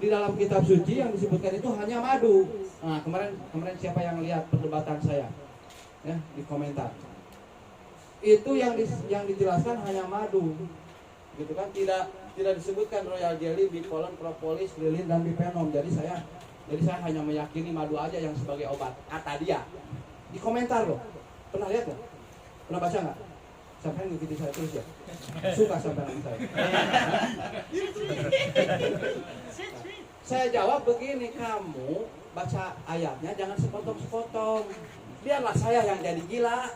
di dalam kitab suci yang disebutkan itu hanya madu. Nah, kemarin siapa yang lihat perdebatan saya? Ya, di komentar. Itu yang dijelaskan hanya madu. Gitu kan, tidak disebutkan royal jelly, bipolen, propolis, lilin dan bipenom. Jadi saya hanya meyakini madu aja yang sebagai obat, kata dia. Di komentar loh. Pernah lihat nggak? Pernah baca nggak? Sampai ngikuti saya terus ya. Suka sampai dengan saya. Saya jawab begini, kamu baca ayatnya jangan sepotong-sepotong. Biarlah saya yang jadi gila,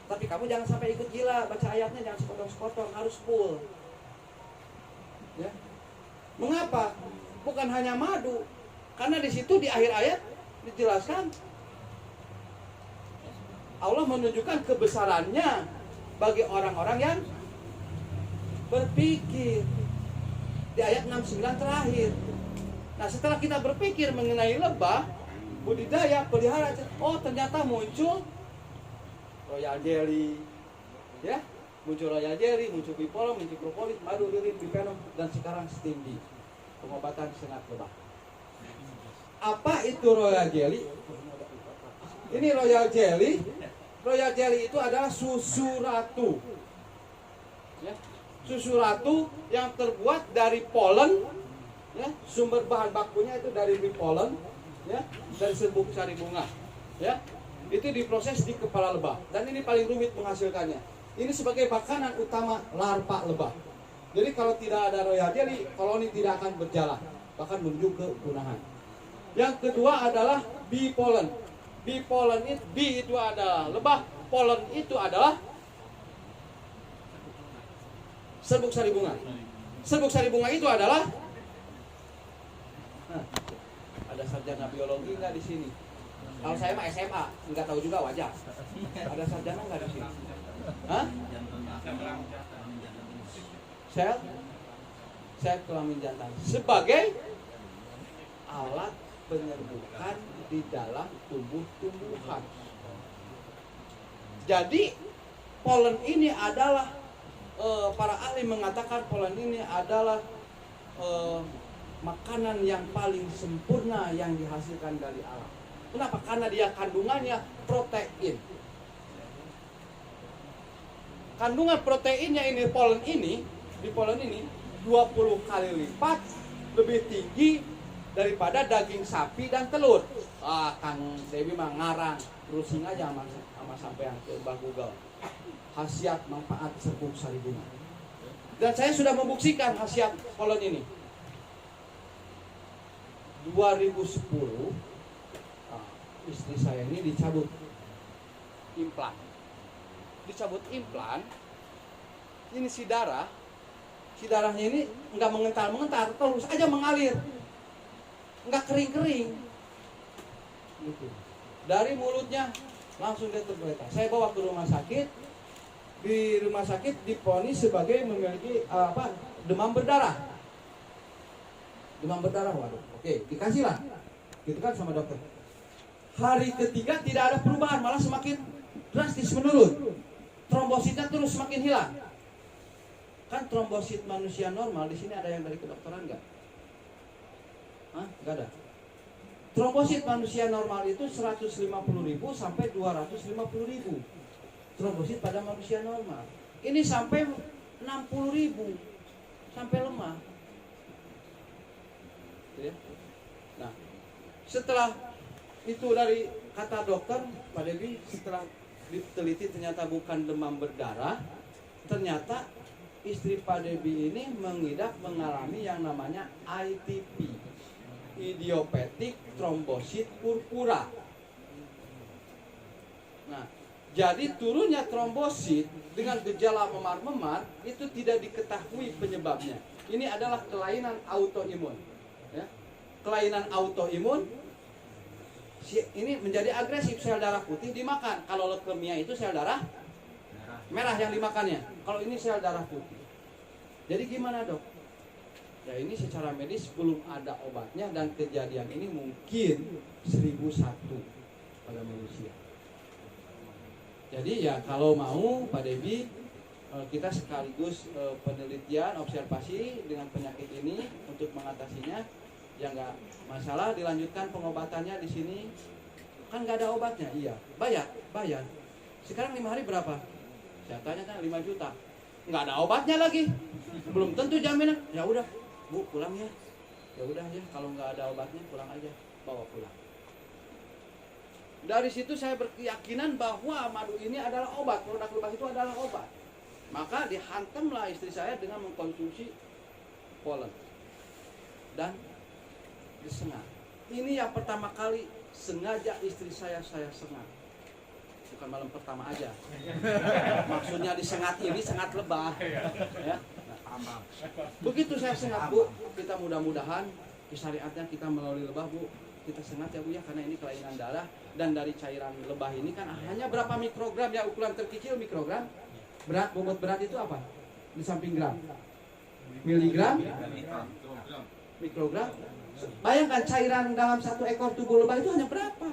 tapi kamu jangan sampai ikut gila. Baca ayatnya jangan sepotong-sepotong, harus full. Ya. Mengapa? Bukan hanya madu, karena di situ di akhir ayat dijelaskan Allah menunjukkan kebesarannya bagi orang-orang yang berpikir. Di ayat 69 terakhir. Nah, setelah kita berpikir mengenai lebah, budidaya, pelihara, oh ternyata muncul royal jelly, ya, muncul royal jelly, muncul bipolen, muncul propolis, madu, lilin, bipenom, dan sekarang stinggi, pengobatan sengat lebah. Apa itu royal jelly? Ini royal jelly. Royal jelly itu adalah susu ratu, ya, susu ratu yang terbuat dari polen, ya, sumber bahan bakunya itu dari bipolen, ya, dari serbuk sari bunga, ya, itu diproses di kepala lebah, dan ini paling rumit menghasilkannya. Ini sebagai makanan utama larva lebah. Jadi kalau tidak ada royal jelly, koloni tidak akan berjalan, bahkan menuju ke kepunahan. Yang kedua adalah bipolen. Bipolen itu, bi itu adalah lebah, polen itu adalah serbuk sari bunga. Serbuk sari bunga itu adalah, ada sarjana biologi nggak di sini? Kalau saya mah SMA, nggak tahu juga wajar. Ada sarjana nggak di sini? Hah? Sel kelamin jantan sebagai alat penyerbukan di dalam tumbuh-tumbuhan. Jadi polen ini adalah para ahli mengatakan polen ini adalah makanan yang paling sempurna yang dihasilkan dari alam. Kenapa? Karena dia kandungannya protein. Kandungan proteinnya ini di polen ini 20 kali lipat lebih tinggi daripada daging sapi dan telur. Kang Dewi mah ngarang, browsing aja sama sampean ke Mbah Google. Khasiat manfaat serbuk sari bunga. Dan saya sudah membuktikan khasiat polen ini. 2010 istri saya ini dicabut implan. Ini si darahnya ini nggak mengentar, terus aja mengalir. Nggak kering-kering gitu. Dari mulutnya langsung dia tergeletak. Saya bawa ke rumah sakit. Di rumah sakit divonis sebagai memiliki demam berdarah. Waduh. Oke, dikasihlah gitu kan sama dokter. Hari ketiga tidak ada perubahan, malah semakin drastis menurun. Trombositnya terus semakin hilang. Kan trombosit manusia normal, di sini ada yang dari kedokteran nggak? Nggak ada. Trombosit manusia normal itu 150.000 sampai 250.000. Trombosit pada manusia normal. Ini sampai 60.000 sampai lemah. Ya. Nah, setelah itu dari kata dokter, Pak Devi, setelah diteliti ternyata bukan demam berdarah, ternyata istri Pak Devi ini mengalami yang namanya ITP. Idiopatik trombosit purpura. Nah, jadi turunnya trombosit dengan gejala memar-memar itu tidak diketahui penyebabnya. Ini adalah kelainan autoimun. Ya. Kelainan autoimun ini menjadi agresif, sel darah putih dimakan. Kalau leukemia itu sel darah merah yang dimakannya. Kalau ini sel darah putih. Jadi gimana, Dok? Ya ini secara medis belum ada obatnya dan kejadian ini mungkin 1001 pada manusia. Jadi ya kalau mau Pak Devi, kita sekaligus penelitian observasi dengan penyakit ini untuk mengatasinya. Ya nggak masalah, dilanjutkan pengobatannya di sini. Kan nggak ada obatnya, iya. Bayar. Sekarang 5 hari berapa? Saya tanya kan 5 juta. Nggak ada obatnya lagi. Belum tentu jaminan. Ya udah, Bu pulang ya. Ya udah ya, kalau nggak ada obatnya pulang aja, bawa pulang. Dari situ saya berkeyakinan bahwa madu ini adalah obat, produk lebah itu adalah obat. Maka dihantamlah istri saya dengan mengkonsumsi polen dan disengat. Ini yang pertama kali sengaja istri saya sengat. Bukan malam pertama aja. Maksudnya disengat ini sengat lebah. Ya. Nah, begitu saya sengat, Bu, kita mudah-mudahan syariatnya kita melalui lebah, Bu. Kita sengat ya, Bu ya, karena ini kelainan darah. Dan dari cairan lebah ini kan hanya berapa mikrogram ya, ukuran terkecil mikrogram. Bobot berat itu apa? Di samping gram. Miligram, mikrogram. Bayangkan cairan dalam 1 ekor tubuh lebah itu hanya berapa?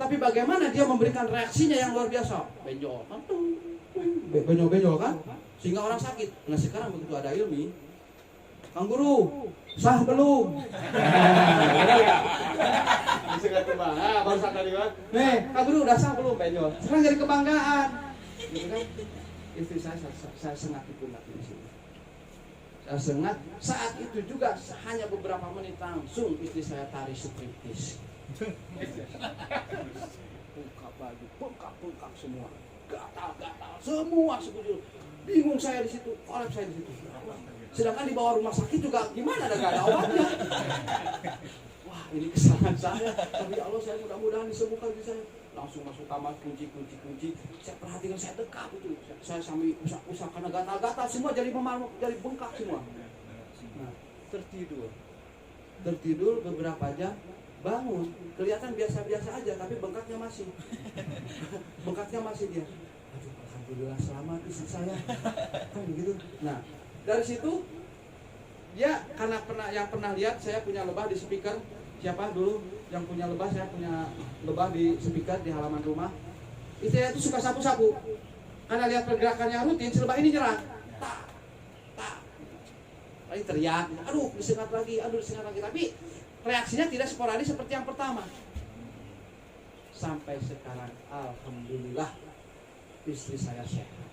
Tapi bagaimana dia memberikan reaksinya yang luar biasa? Benjol kan? Benjol kan? Sehingga orang sakit. Nah sekarang begitu ada ilmu, Kang Guru, sah belum? Nah, baru sah tadi kan? Nih, Kang Guru udah sah belum benjol? Sekarang jadi kebanggaan. Gitu kan? Istri saya sengat di pundak di sini. Saya sengat. Saat itu juga hanya beberapa menit langsung istri saya tarik striptis. Bengkak baju, bengkak semua, gatal semua sekujur. Bingung saya di situ, kolaps saya di situ. Sedangkan di bawah rumah sakit juga gimana, nggak ada obatnya. Wah, ini kesalahan saya. Tapi ya Allah, saya mudah-mudahan disembuhkan di saya. Langsung masuk kamar, kunci. Saya perhatikan, saya dekat itu. Saya sambil usah karena gatal semua, jadi memarmuk, jadi bengkak semua. Nah, tertidur beberapa jam. Bangun, kelihatan biasa-biasa aja, tapi bengkaknya masih dia. Aduh, alhamdulillah selamat istri saya, kan begitu. Nah, dari situ dia karena pernah lihat saya punya lebah di speaker. Siapa dulu yang punya lebah? Saya punya lebah di speaker di halaman rumah. Istri itu suka sapu-sapu, karena lihat pergerakannya rutin, si lebah ini nyerang. Tak. Lalu teriak, aduh disengat lagi. Tapi reaksinya tidak sporadis seperti yang pertama. Sampai sekarang alhamdulillah istri saya sehat.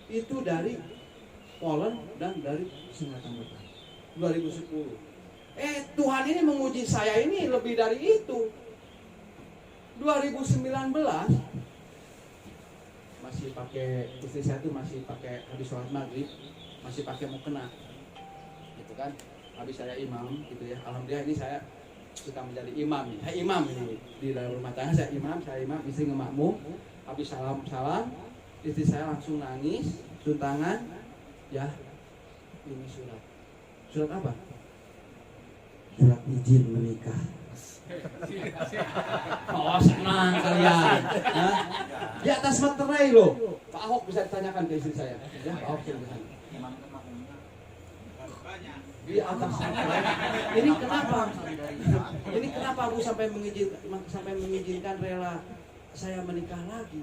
Itu dari polen dan dari sengatan lebah 2010. Tuhan ini menguji saya ini lebih dari itu. 2019 masih pakai, istri saya tuh masih pakai habis sholat maghrib, masih pakai mukena. Gitu kan, habis saya imam gitu ya. Alhamdulillah ini saya suka menjadi imam nih. Imam ini di dalam rumah tangga, saya imam, istri ngemakmum. Habis salam, istri saya langsung nangis, tangan, ya ini surat apa? Surat izin menikah. Oh senang kalian. Di atas materai loh. Pak Ahok bisa ditanyakan ke istri saya. Ya, Pak Ahok bisa. Di atas materai. Ini kenapa Bu sampai mengizinkan rela saya menikah lagi?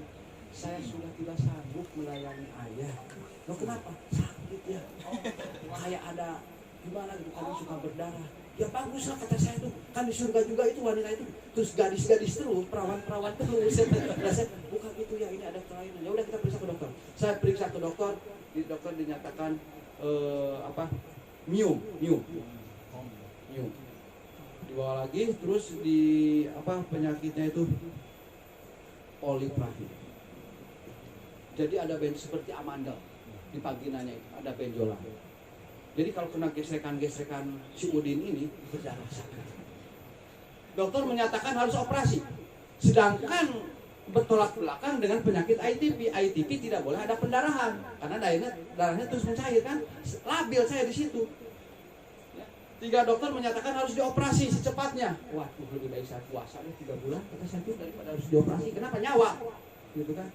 Saya sudah tidak sanggup melayani ayah. Loh kenapa? Sakit ya. Kayak ada gimana gitu, kalau suka berdarah. Ya bagus lah kata saya tuh, kan di surga juga itu wanita itu terus gadis-gadis terus, perawan-perawan terus. Saya bukan itu ya, ini ada kelainan. Ya udah kita periksa ke dokter. Saya periksa ke dokter, dokter dinyatakan mium. Dibawa lagi terus di penyakitnya itu polip rahim. Jadi ada benjol seperti amandel di vaginanya itu, ada benjolan. Jadi kalau kena gesrekan si Udin ini berdarah sakit. Dokter menyatakan harus operasi. Sedangkan bertolak belakang dengan penyakit ITP. ITP tidak boleh ada pendarahan karena darahnya terus mencair kan. Labil saya di situ. 3 dokter menyatakan harus dioperasi secepatnya. Waduh, lebih baik saya puasa 3 bulan kata saya daripada harus dioperasi. Kenapa? Nyawa. Gitu kan.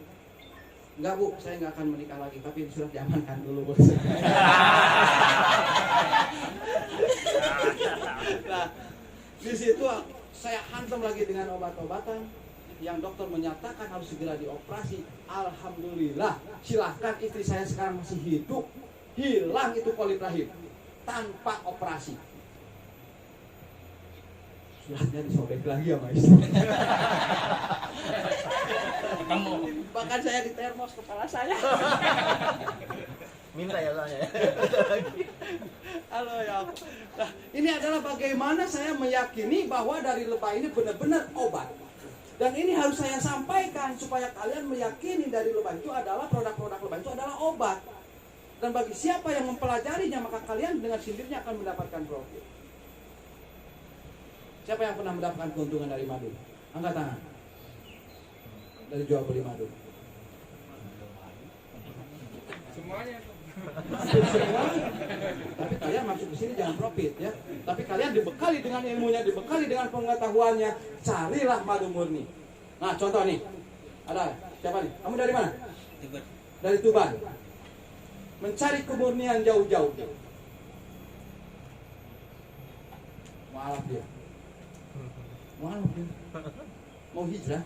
Enggak Bu, saya nggak akan menikah lagi, tapi surat diamankan dulu bos. Nah, di situ saya hantam lagi dengan obat-obatan yang dokter menyatakan harus segera dioperasi. Alhamdulillah, silahkan istri saya sekarang masih hidup, hilang itu polip rahim. tanpa operasi. Suratnya disobek lagi sama istri. Bahkan saya di termos kepala saya. Minta ya soalnya. Halo ya. Nah, ini adalah bagaimana saya meyakini bahwa dari lebah ini benar-benar obat. Dan ini harus saya sampaikan supaya kalian meyakini dari lebah itu adalah produk-produk lebah itu adalah obat. Dan bagi siapa yang mempelajarinya maka kalian dengan sendirinya akan mendapatkan profit. Siapa yang pernah mendapatkan keuntungan dari madu? Angkat tangan. Dari jual beli madu. Semuanya. Tapi kalian masuk ke sini jangan profit ya. Tapi kalian dibekali dengan ilmunya, dibekali dengan pengetahuannya, carilah madu murni. Nah, contoh nih. Ada siapa nih? Kamu dari mana? Tuban. Dari Tuban. Mencari kemurnian jauh-jauh. Mualaf dia. Mualaf dia. Mau hijrah.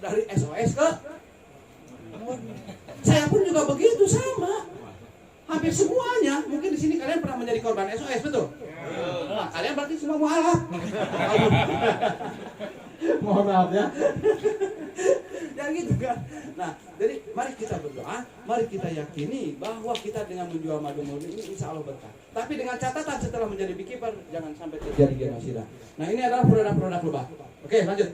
Dari SOS ke saya pun juga begitu sama. Hampir semuanya. Mungkin di sini kalian pernah menjadi korban SOS, betul? Nah, kalian berarti semua mualaf. Mohon maaf ya. Yang gitu kan. Nah, jadi mari kita berdoa, mari kita yakini bahwa kita dengan menjual madu murni ini insya Allah berkah. Tapi dengan catatan setelah menjadi beekeeper jangan sampai terjadi genosida. Nah, ini adalah produk-produk lebah. Oke, lanjut.